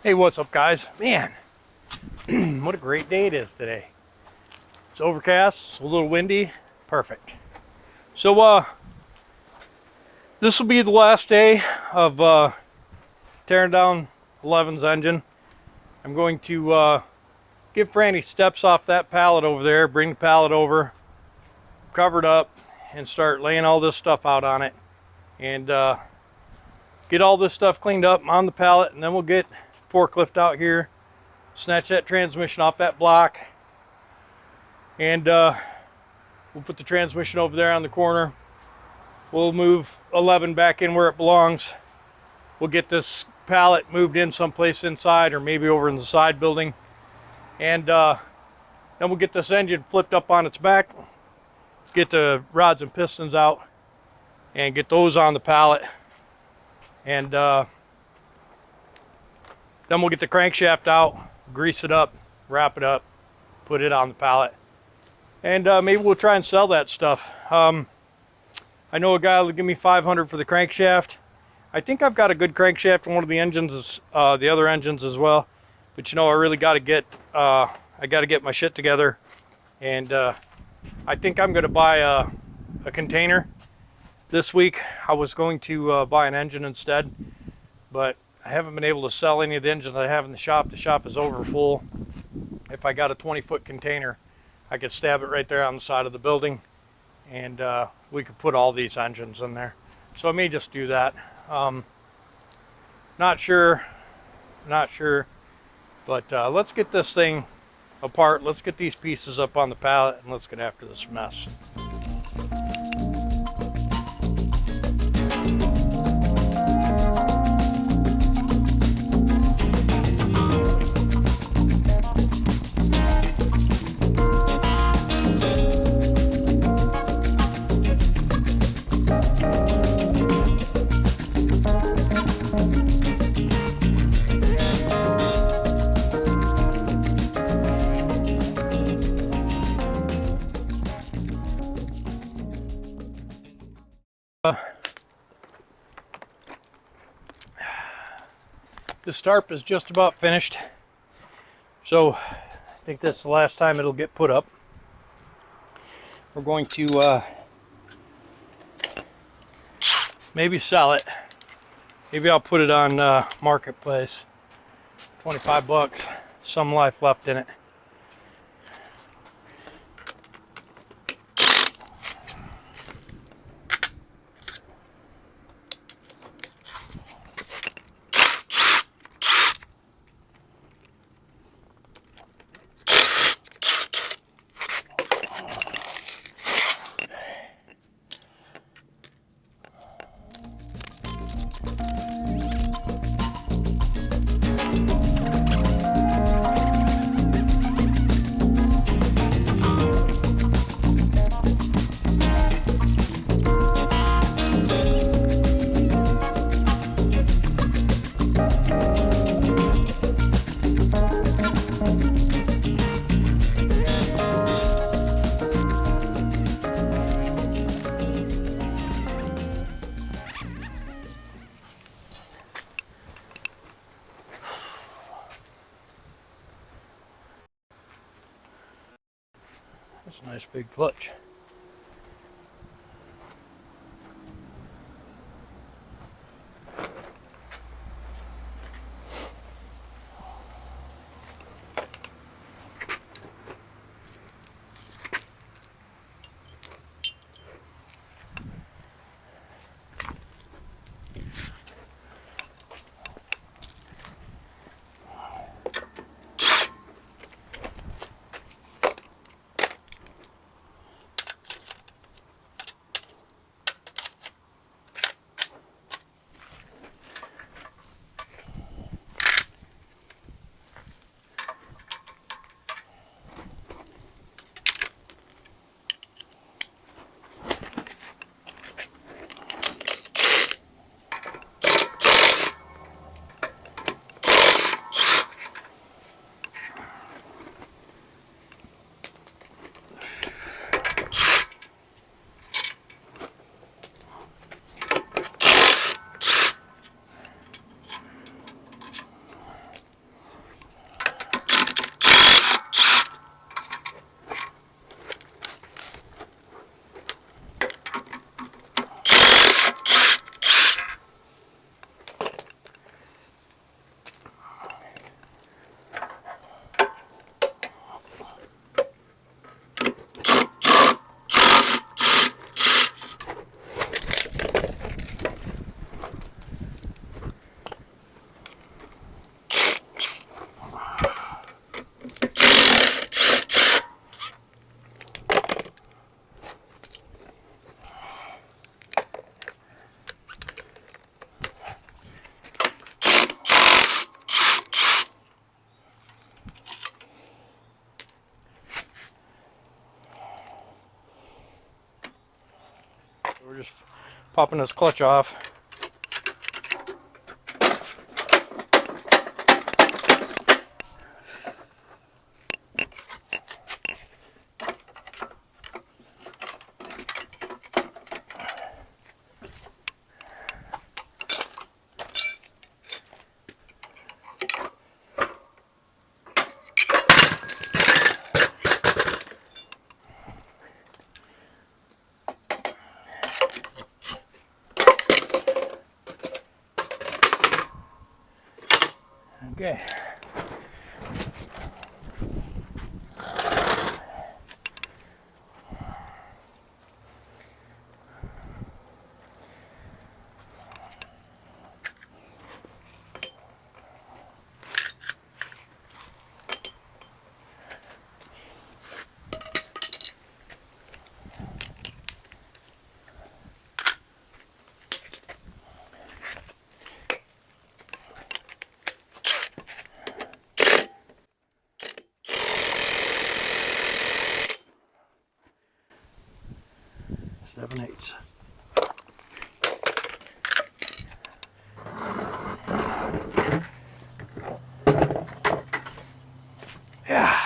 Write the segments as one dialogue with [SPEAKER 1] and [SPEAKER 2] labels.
[SPEAKER 1] Hey, what's up, guys? Man, what a great day it is today. It's overcast, it's a little windy, perfect. So, this will be the last day of tearing down 11's engine. I'm going to give Franny steps off that pallet over there, bring the pallet over, cover it up, and start laying all this stuff out on it. And get all this stuff cleaned up on the pallet, and then we'll get forklift out here, snatch that transmission off that block, and we'll put the transmission over there on the corner. We'll move 11 back in where it belongs. We'll get this pallet moved in someplace inside, or maybe over in the side building, and then we'll get this engine flipped up on its back, get the rods and pistons out, and get those on the pallet, and then we'll get the crankshaft out, grease it up, wrap it up, put it on the pallet, and maybe we'll try and sell that stuff. I know a guy will give me $500 for the crankshaft. I think I've got a good crankshaft in one of the engines, the other engines as well. But you know, I really got to get my shit together, and I think I'm going to buy a container this week. I was going to buy an engine instead, but I haven't been able to sell any of the engines I have in the shop. The shop is over full. If I got a 20-foot container, I could stab it right there on the side of the building, and we could put all these engines in there. So I may just do that. Not sure, but let's get this thing apart. Let's get these pieces up on the pallet, and let's get after this mess. The tarp is just about finished, so I think this is the last time it'll get put up. We're going to maybe sell it. Maybe I'll put it on Marketplace. 25 bucks, some life left in it. That's a nice big clutch. just popping this clutch off. Okay. Seven eighths. Yeah.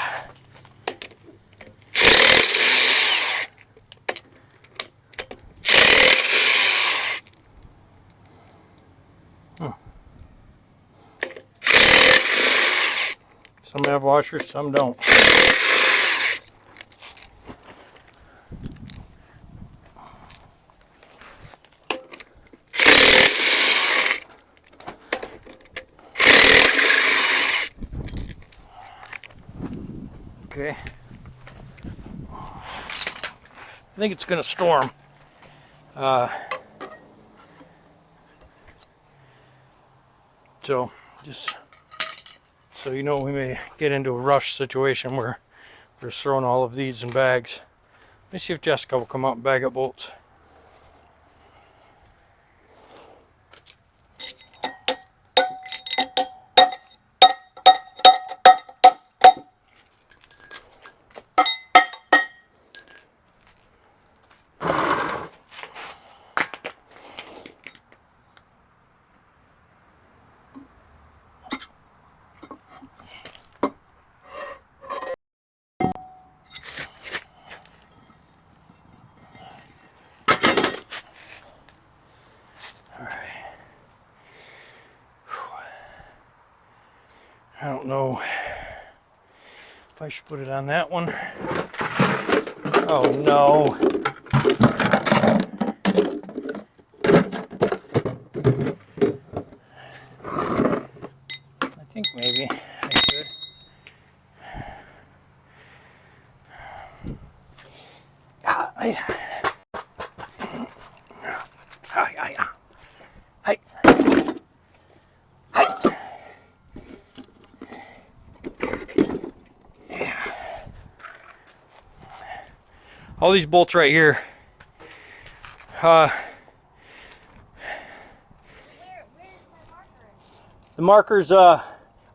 [SPEAKER 1] Some have washers, some don't. Okay. I think it's going to storm. So just so you know, we may get into a rush situation where we're throwing all of these in bags. Let me see if Jessica will come out and bag up bolts. I don't know if I should put it on that one. Oh no. I think maybe I should. All these bolts right here. Where's the marker's on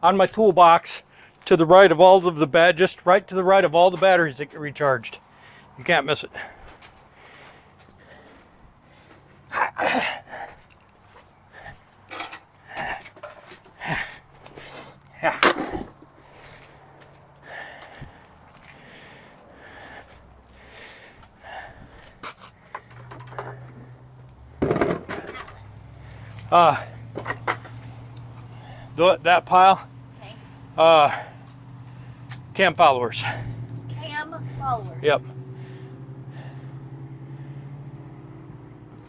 [SPEAKER 1] my toolbox to the right of all of the just right to the right of all the batteries that get recharged. You can't miss it. That pile, cam followers.
[SPEAKER 2] Cam followers.
[SPEAKER 1] Yep.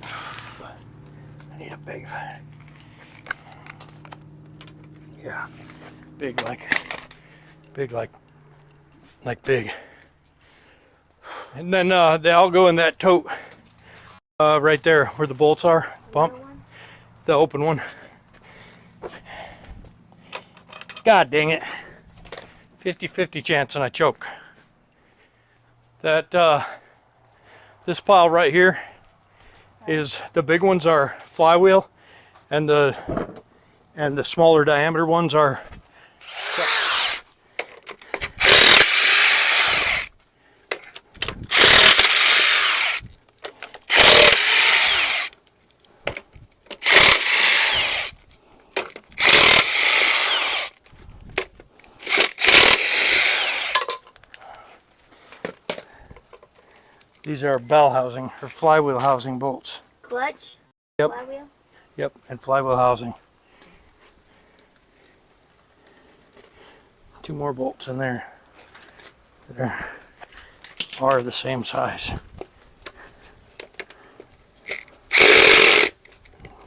[SPEAKER 1] I need a big, yeah, big like big. And then they all go in that tote right there where the bolts are. Pump, the open one. God dang it. 50-50 chance and I choke. That this pile right here is the big ones are flywheel, and the smaller diameter ones are These are bell housing or flywheel housing bolts.
[SPEAKER 2] Clutch.
[SPEAKER 1] Yep.
[SPEAKER 2] Flywheel.
[SPEAKER 1] Yep, and flywheel housing. 2 more bolts in there that are the same size.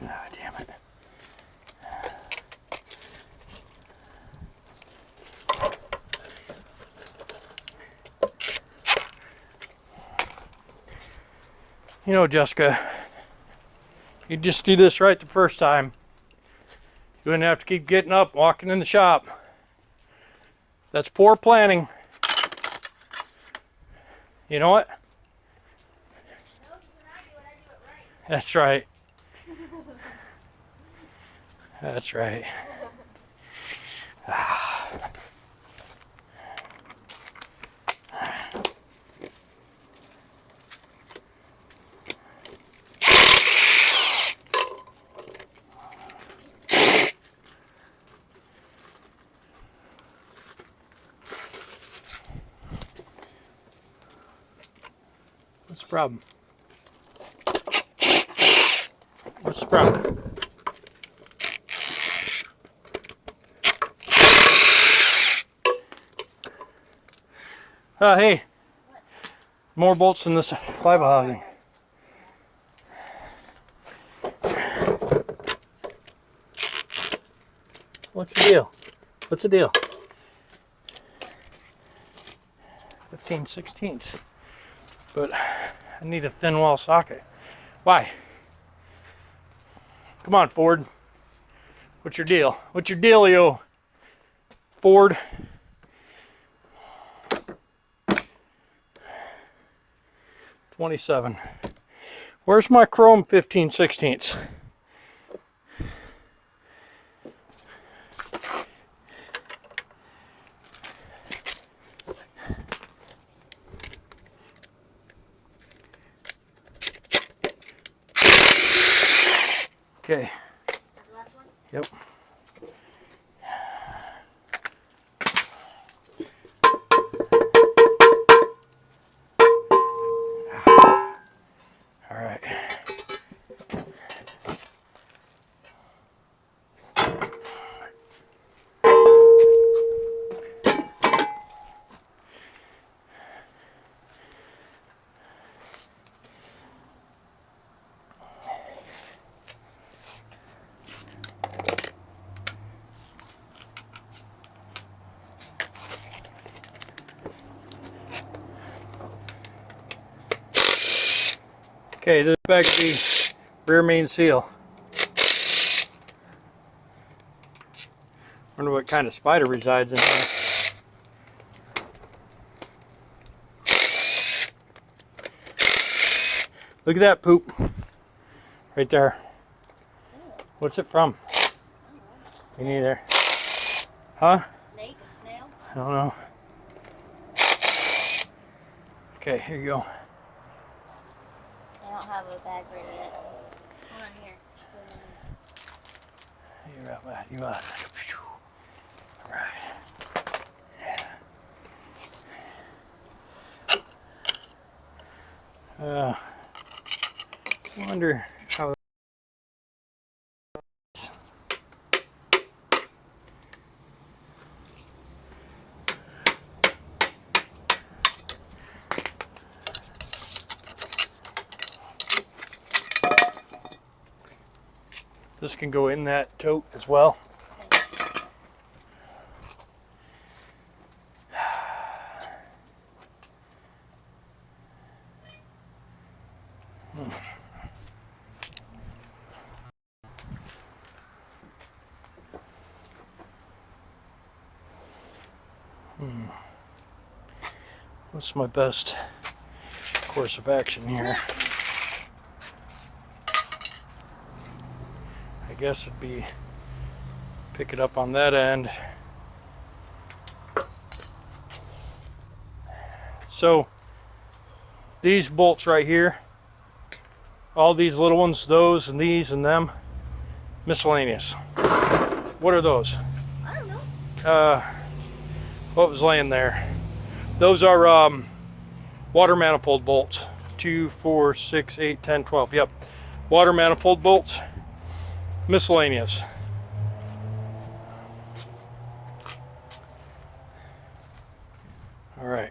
[SPEAKER 1] Ah, damn it. You know, Jessica, you just do this right the first time. You wouldn't have to keep getting up, walking in the shop. That's poor planning. You know what? That's right. That's right. What's the problem? What's the problem? Hey, more bolts in this flywheel housing. What's the deal? What's the deal? 15/16. But I need a thin wall socket. Why? Come on, Ford. What's your deal? What's your dealio, Ford? $27. Where's my chrome 15/16? Okay.
[SPEAKER 2] The last one?
[SPEAKER 1] Yep. All right. Okay, this back to the rear main seal. Wonder what kind of spider resides in there. Look at that poop right there. What's it from? Me neither. Huh?
[SPEAKER 2] A snake? A snail?
[SPEAKER 1] I don't know. Okay, here you go.
[SPEAKER 2] I don't have a bag ready yet. Hold on here. Just put it in there.
[SPEAKER 1] You're out, lad. You out. All right. I wonder how. This can go in that tote as well. What's my best course of action here? I guess it'd be pick it up on that end. So these bolts right here, all these little ones, those and these and them, miscellaneous. What are those?
[SPEAKER 2] I don't know.
[SPEAKER 1] What was laying there? Those are water manifold bolts, 2, 4, 6, 8, 10, 12. Yep. Water manifold bolts. Miscellaneous. All right.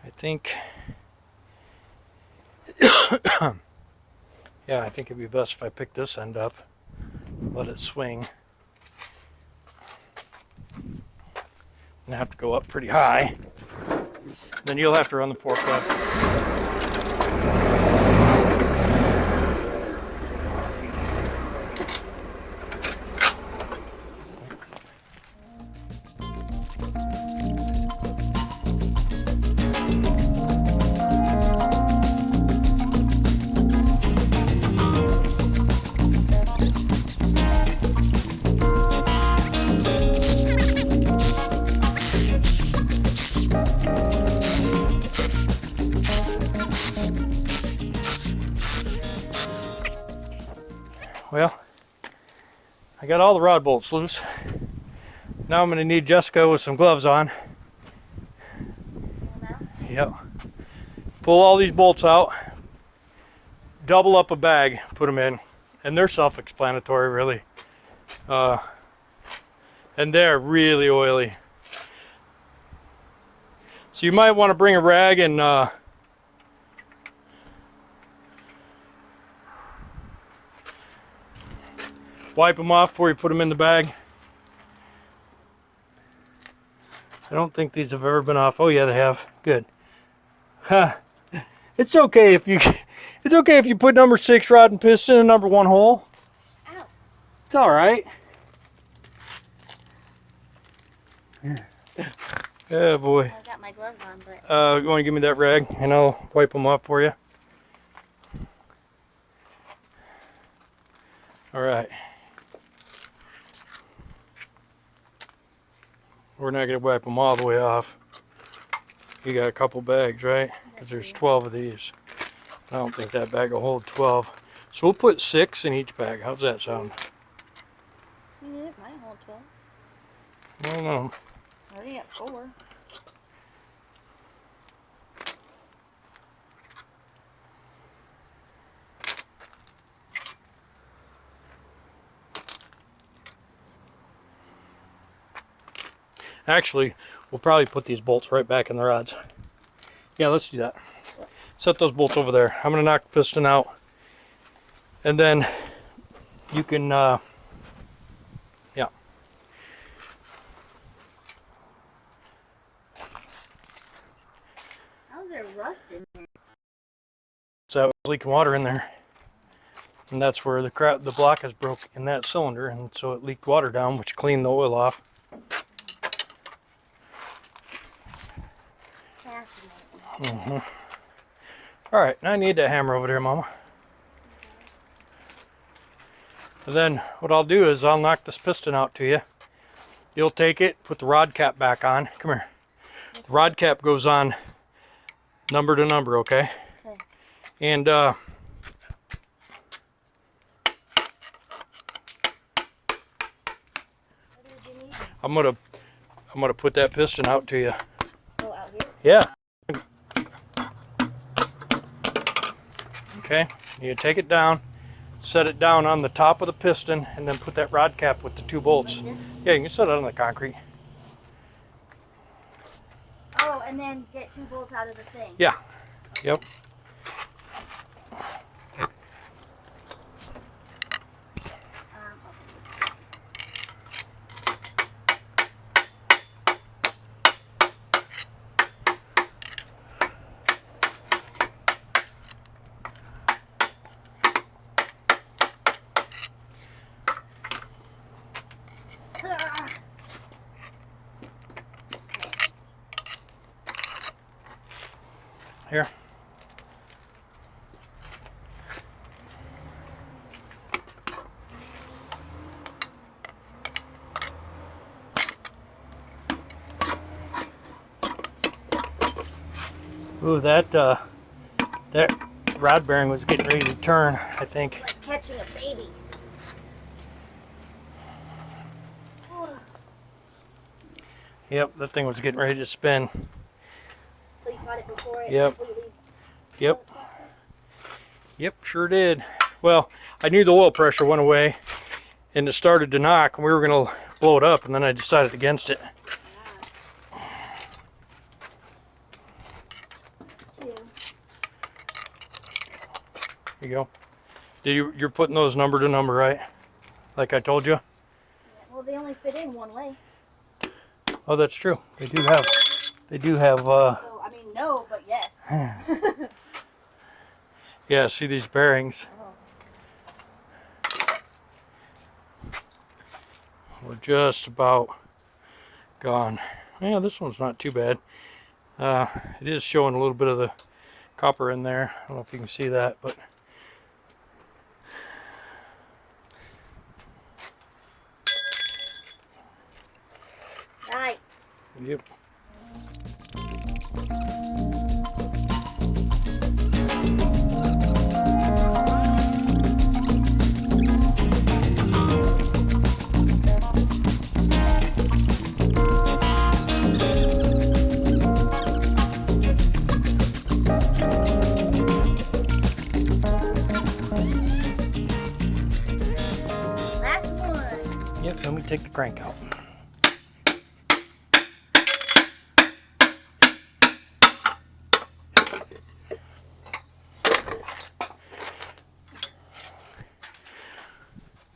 [SPEAKER 1] I think, yeah, I think it'd be best if I pick this end up, let it swing. And I have to go up pretty high. Then you'll have to run the forklift. Well, I got all the rod bolts loose. Now I'm going to need Jessica with some gloves on. Yep. Pull all these bolts out. Double up a bag, put them in. And they're self-explanatory, really. And they're really oily. So you might want to bring a rag and wipe them off before you put them in the bag. I don't think these have ever been off. Oh yeah, they have. Good. Huh. It's okay if you put number 6 rod and piston in number 1 hole.
[SPEAKER 2] Ow.
[SPEAKER 1] It's all right. Oh boy.
[SPEAKER 2] I got my gloves on, but
[SPEAKER 1] You want to give me that rag and I'll wipe them off for you. All right. We're not going to wipe them all the way off. You got a couple bags, right? Because there's 12 of these. I don't think that bag will hold 12. So we'll put 6 in each bag. How's that sound?
[SPEAKER 2] it might hold 12.
[SPEAKER 1] I don't know.
[SPEAKER 2] I already got 4.
[SPEAKER 1] Actually, we'll probably put these bolts right back in the rods. Yeah, let's do that. Set those bolts over there. I'm going to knock the piston out. And then you can, yeah.
[SPEAKER 2] How's there rust in there?
[SPEAKER 1] So that was leaking water in there. And that's where the block is broke in that cylinder. And so it leaked water down, which cleaned the oil off.
[SPEAKER 2] Fascinating.
[SPEAKER 1] All right, now I need that hammer over there, Mama. And then what I'll do is I'll knock this piston out to you. You'll take it, put the rod cap back on. Come here. The rod cap goes on number to number, okay?
[SPEAKER 2] Okay.
[SPEAKER 1] And
[SPEAKER 2] What did you need?
[SPEAKER 1] I'm gonna put that piston out to you.
[SPEAKER 2] Oh, out here?
[SPEAKER 1] Yeah. Okay, you take it down, set it down on the top of the piston, and then put that rod cap with the 2 bolts.
[SPEAKER 2] Like this?
[SPEAKER 1] Yeah, you can set it on the concrete.
[SPEAKER 2] Oh, and then get 2 bolts out of the thing.
[SPEAKER 1] Yeah. Yep. Here. Ooh, that rod bearing was getting ready to turn, I think.
[SPEAKER 2] Like catching a baby.
[SPEAKER 1] Yep, that thing was getting ready to spin.
[SPEAKER 2] Got it before it
[SPEAKER 1] Yep.
[SPEAKER 2] completely.
[SPEAKER 1] Yep. Yep, sure did. Well, I knew the oil pressure went away and it started to knock and we were going to blow it up, and then I decided against it.
[SPEAKER 2] Two.
[SPEAKER 1] There you go. You're putting those number to number, right? Like I told you?
[SPEAKER 2] Yeah, well, they only fit in one way.
[SPEAKER 1] Oh, that's true. They do have
[SPEAKER 2] So, I mean, no, but yes.
[SPEAKER 1] yeah, see these bearings. We're just about gone. Yeah, this one's not too bad. It is showing a little bit of the copper in there. I don't know if you can see that, but
[SPEAKER 2] Nice.
[SPEAKER 1] yep.
[SPEAKER 2] Last one.
[SPEAKER 1] Yep, let me take the crank out.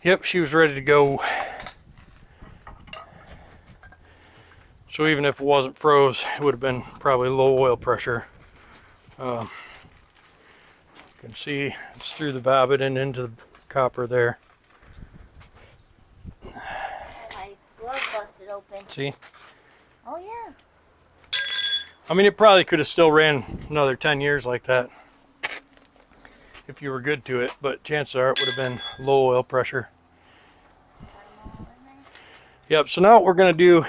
[SPEAKER 1] Yep, she was ready to go. So even if it wasn't froze, it would have been probably low oil pressure. You can see it's through the babbitt and into the copper there.
[SPEAKER 2] My glove busted open.
[SPEAKER 1] See?
[SPEAKER 2] Oh, yeah.
[SPEAKER 1] I mean, it probably could have still ran another 10 years like that if you were good to it, but chances are it would have been low oil pressure. Yep, so now what we're going to do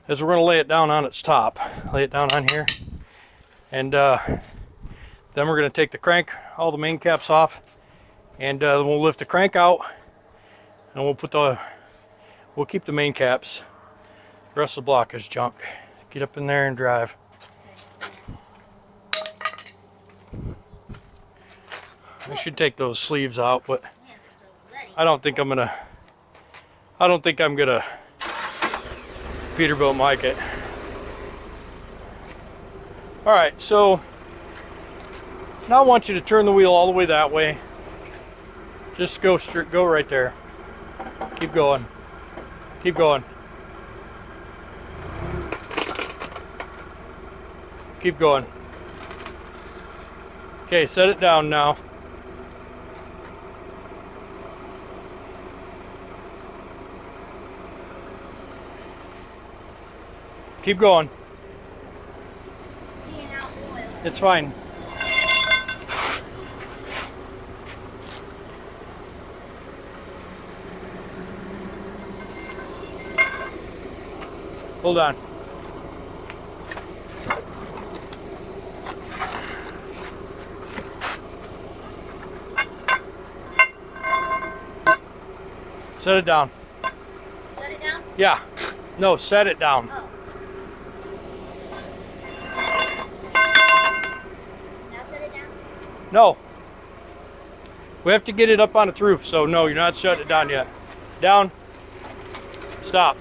[SPEAKER 1] is we're going to lay it down on its top. Lay it down on here. And then we're going to take the crank, all the main caps off, and we'll lift the crank out, and we'll keep the main caps. The rest of the block is junk. Get up in there and drive. I should take those sleeves out, but I don't think I'm gonna Peterbilt mic it. All right, so now I want you to turn the wheel all the way that way. Just go straight, go right there. Keep going. Keep going. Keep going. Okay, set it down now. Keep going. It's fine. Hold on. Set it down.
[SPEAKER 2] Set it down?
[SPEAKER 1] Yeah. No, set it down.
[SPEAKER 2] Oh. Now set it down?
[SPEAKER 1] No. We have to get it up on its roof, so no, you're not shutting it down yet. Down. Stop.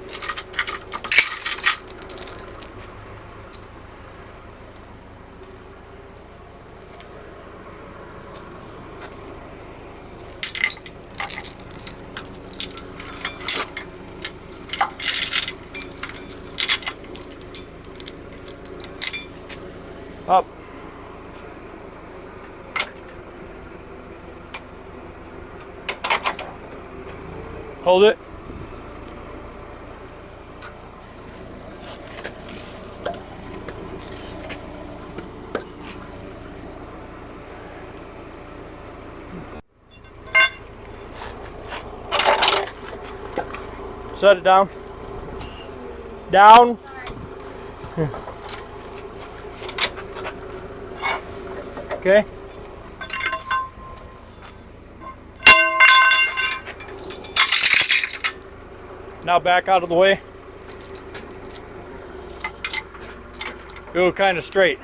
[SPEAKER 1] Up. Hold it. Set it down. Down. Okay. Now back out of the way. Go kind of straight.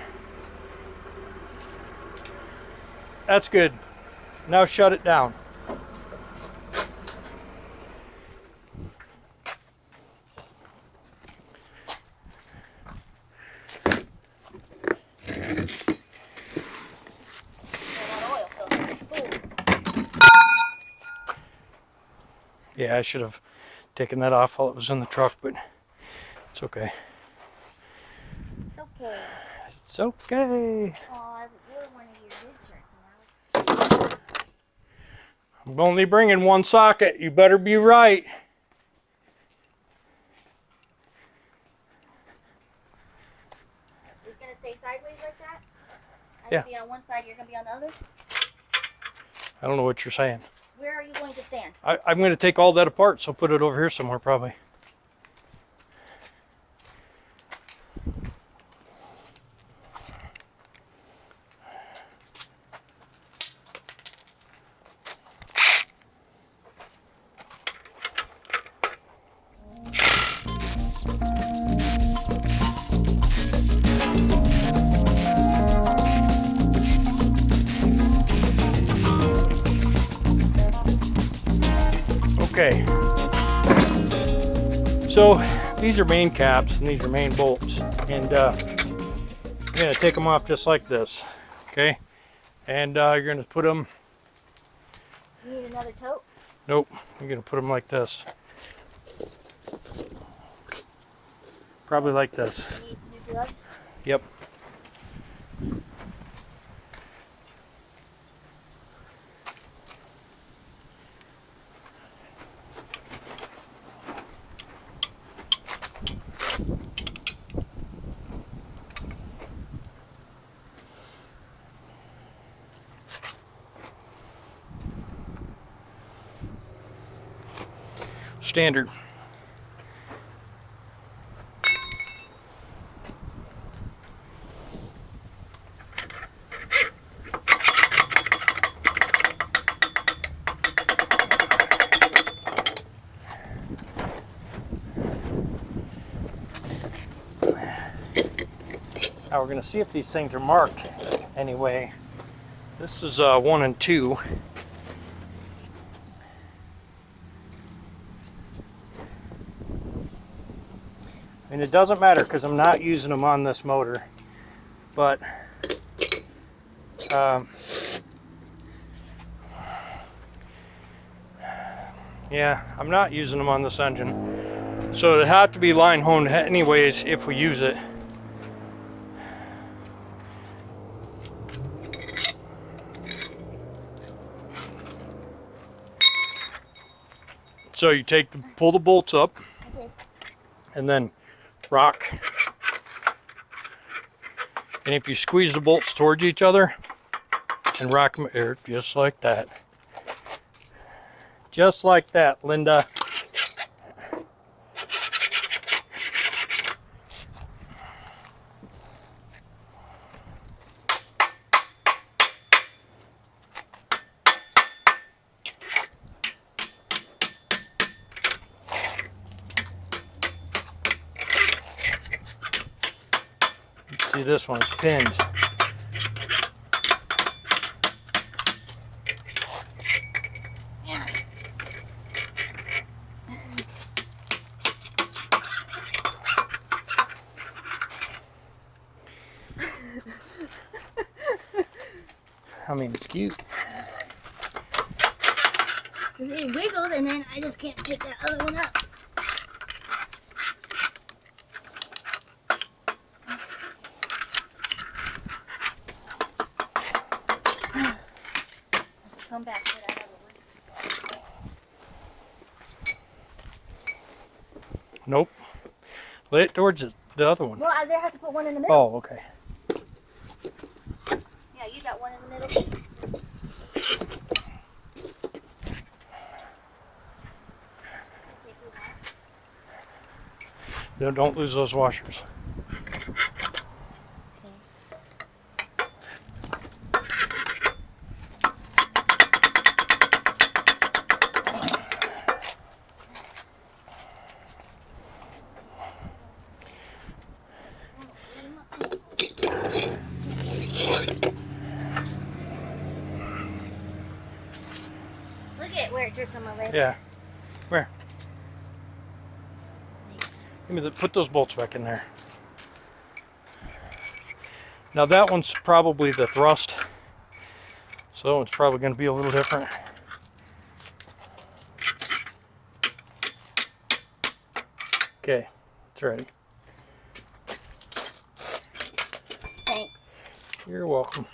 [SPEAKER 1] That's good. Now shut it down. Yeah, I should have taken that off while it was in the truck, but it's okay.
[SPEAKER 2] It's okay.
[SPEAKER 1] It's okay.
[SPEAKER 2] Oh, I wore one of your good shirts.
[SPEAKER 1] I'm only bringing one socket. You better be right.
[SPEAKER 2] It's gonna stay sideways like that? I'm
[SPEAKER 1] Yeah.
[SPEAKER 2] gonna be on one side, you're gonna be on the other?
[SPEAKER 1] I don't know what you're saying.
[SPEAKER 2] Where are you going to stand?
[SPEAKER 1] I'm going to take all that apart, so put it over here somewhere probably. Okay, so these are main caps and these are main bolts, and I'm going to take them off just like this, okay? And you're going to put them,
[SPEAKER 2] You need another tote?
[SPEAKER 1] nope, you're going to put them like this. Probably like this.
[SPEAKER 2] You need new gloves?
[SPEAKER 1] Yep. Standard. Now we're going to see if these things are marked anyway. This is 1 and 2. And it doesn't matter because I'm not using them on this motor, but yeah, I'm not using them on this engine, so it had to be line honed anyways if we use it. So you pull the bolts up,
[SPEAKER 2] Okay.
[SPEAKER 1] and then rock. And if you squeeze the bolts towards each other and rock them just like that. Just like that, Linda. See, this one's pinned.
[SPEAKER 2] Yeah.
[SPEAKER 1] I mean, it's cute.
[SPEAKER 2] It wiggled and then I just can't pick that other one up. Come back to that other one.
[SPEAKER 1] Nope. Lay it towards the other one.
[SPEAKER 2] Well, I have to put one in the middle.
[SPEAKER 1] Oh, okay.
[SPEAKER 2] Yeah, you got one in the middle.
[SPEAKER 1] No, don't lose those washers.
[SPEAKER 2] Look at where it dripped on my lip.
[SPEAKER 1] Yeah. Where?
[SPEAKER 2] Thanks.
[SPEAKER 1] Give me the, put those bolts back in there. Now that one's probably the thrust. So that one's probably going to be a little different. Okay, it's ready.
[SPEAKER 2] Thanks.
[SPEAKER 1] You're welcome.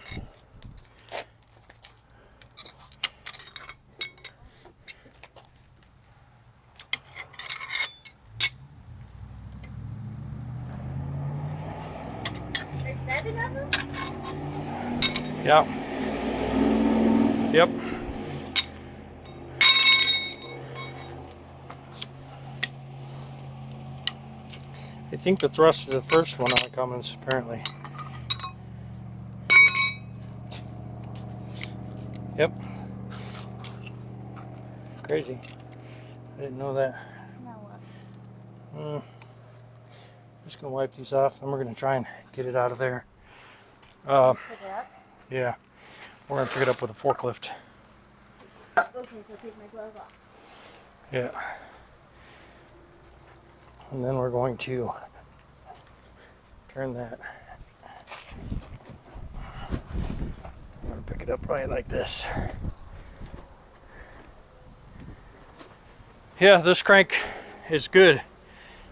[SPEAKER 2] There's 7 of them?
[SPEAKER 1] Yeah. Yep. I think the thrust is the first one on the Cummins, apparently. Yep. Crazy. I didn't know that.
[SPEAKER 2] No, what?
[SPEAKER 1] I'm just going to wipe these off, then we're going to try and get it out of there.
[SPEAKER 2] Pick it up?
[SPEAKER 1] Yeah. We're going to pick it up with a forklift.
[SPEAKER 2] Okay, so take my glove off.
[SPEAKER 1] Yeah. And then we're going to turn that. I'm going to pick it up right like this. Yeah, this crank is good.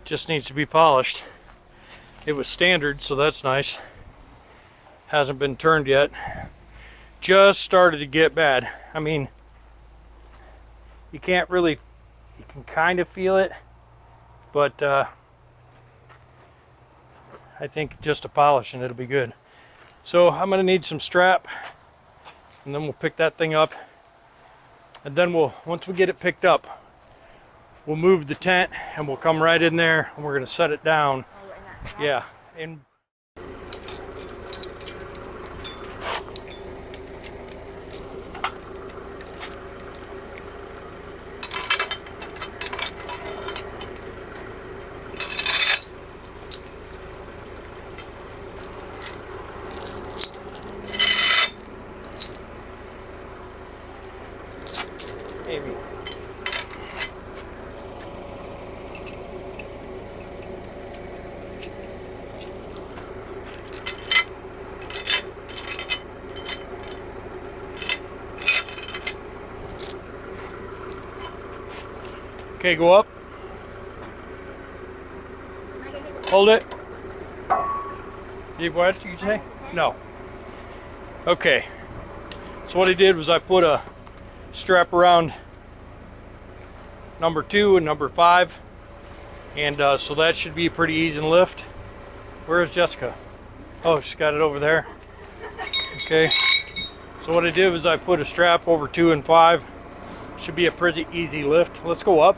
[SPEAKER 1] Just needs to be polished. It was standard, so that's nice. Hasn't been turned yet. Just started to get bad. I mean, you can't really, you can kind of feel it, but I think just a polish and it'll be good. So I'm gonna need some strap, and then we'll pick that thing up, and then once we get it picked up, we'll move the tent and we'll come right in there and we're gonna set it down.
[SPEAKER 2] Oh, and that.
[SPEAKER 1] Yeah. And maybe. Okay, go up.
[SPEAKER 2] Am I gonna hit the
[SPEAKER 1] Hold it. Did what you say? No. Okay. So what I did was I put a strap around number 2 and number 5, and so that should be a pretty easy lift. Where is Jessica? Oh, she's got it over there. Okay. So what I did was I put a strap over 2 and 5. Should be a pretty easy lift. Let's go up.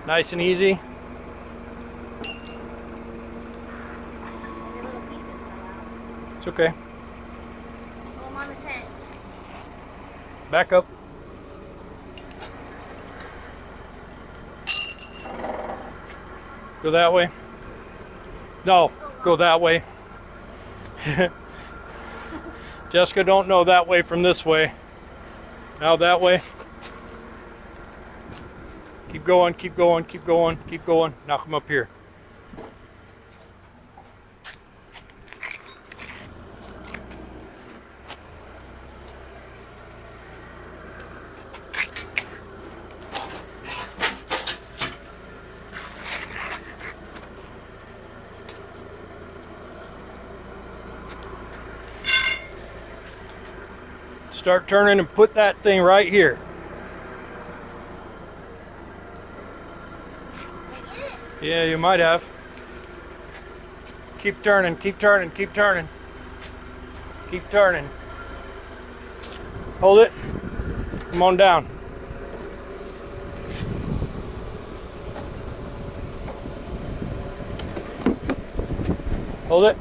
[SPEAKER 1] Nice and easy.
[SPEAKER 2] Your little piece just fell out.
[SPEAKER 1] It's okay.
[SPEAKER 2] Oh, I'm on the tent.
[SPEAKER 1] Back up. Go that way. No, go that way. Jessica, don't know that way from this way. Now that way. Keep going, keep going, keep going, keep going. Now come up here. Start turning and put that thing right here. Yeah, you might have. Keep turning, keep turning, keep turning. Keep turning. Hold it. Come on down. Hold it.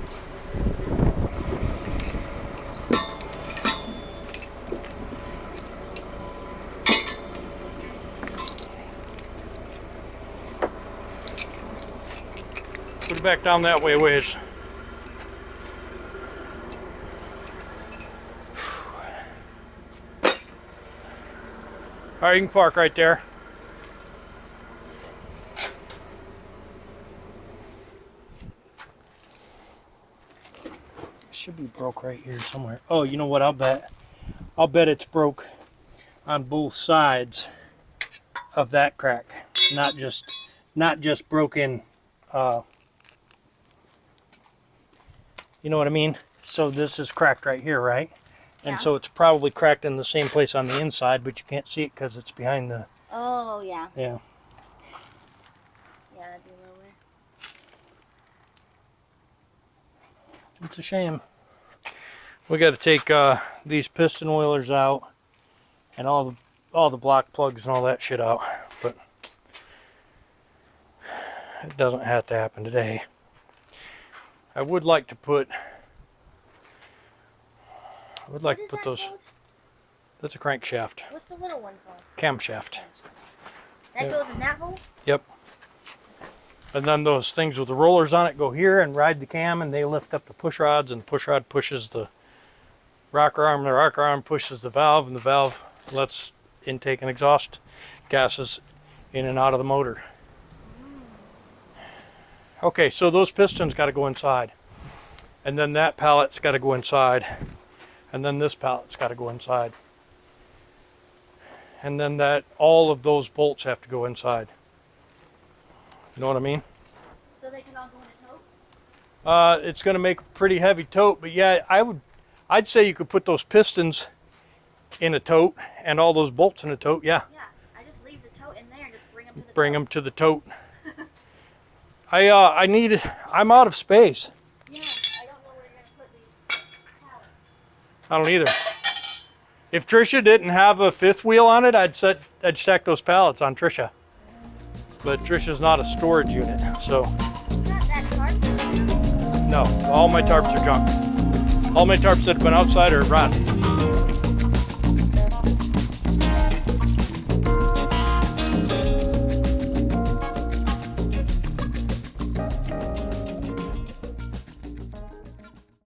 [SPEAKER 1] Put it back down that way a ways. All right, you can park right there. It should be broke right here somewhere. Oh, you know what? I'll bet it's broke on both sides of that crack, not just broken. You know what I mean? So this is cracked right here, right?
[SPEAKER 2] Yeah.
[SPEAKER 1] And so it's probably cracked in the same place on the inside, but you can't see it because it's behind the.
[SPEAKER 2] Oh yeah.
[SPEAKER 1] Yeah.
[SPEAKER 2] Yeah, that'd be a little weird.
[SPEAKER 1] It's a shame. We got to take these piston oilers out and all the block plugs and all that shit out, but it doesn't have to happen today. I would like to put. I would like to put those.
[SPEAKER 2] Called?
[SPEAKER 1] That's a crankshaft.
[SPEAKER 2] What's the little one called?
[SPEAKER 1] Camshaft.
[SPEAKER 2] That goes in that hole?
[SPEAKER 1] Yep. And then those things with the rollers on it go here and ride the cam, and they lift up the push rods, and the push rod pushes the rocker arm, and the rocker arm pushes the valve, and the valve lets intake and exhaust gases in and out of the motor. Okay, so those pistons got to go inside, and then that pallet's got to go inside, and then this pallet's got to go inside, and then all of those bolts have to go inside. You know what I mean?
[SPEAKER 2] So they can all go in a tote?
[SPEAKER 1] It's going to make a pretty heavy tote, but yeah, I'd say you could put those pistons in a tote and all those bolts in a tote. Yeah.
[SPEAKER 2] Yeah, I just leave the tote in there and just bring them to the tote.
[SPEAKER 1] Bring them to the tote. I'm out of space.
[SPEAKER 2] Yeah, I don't know where you're gonna put these pallets.
[SPEAKER 1] I don't either. If Trisha didn't have a fifth wheel on it, I'd stack those pallets on Trisha. But Trisha's not a storage unit, so.
[SPEAKER 2] Not that tarp?
[SPEAKER 1] No, all my tarps are junk. All my tarps that have been outside are rotten.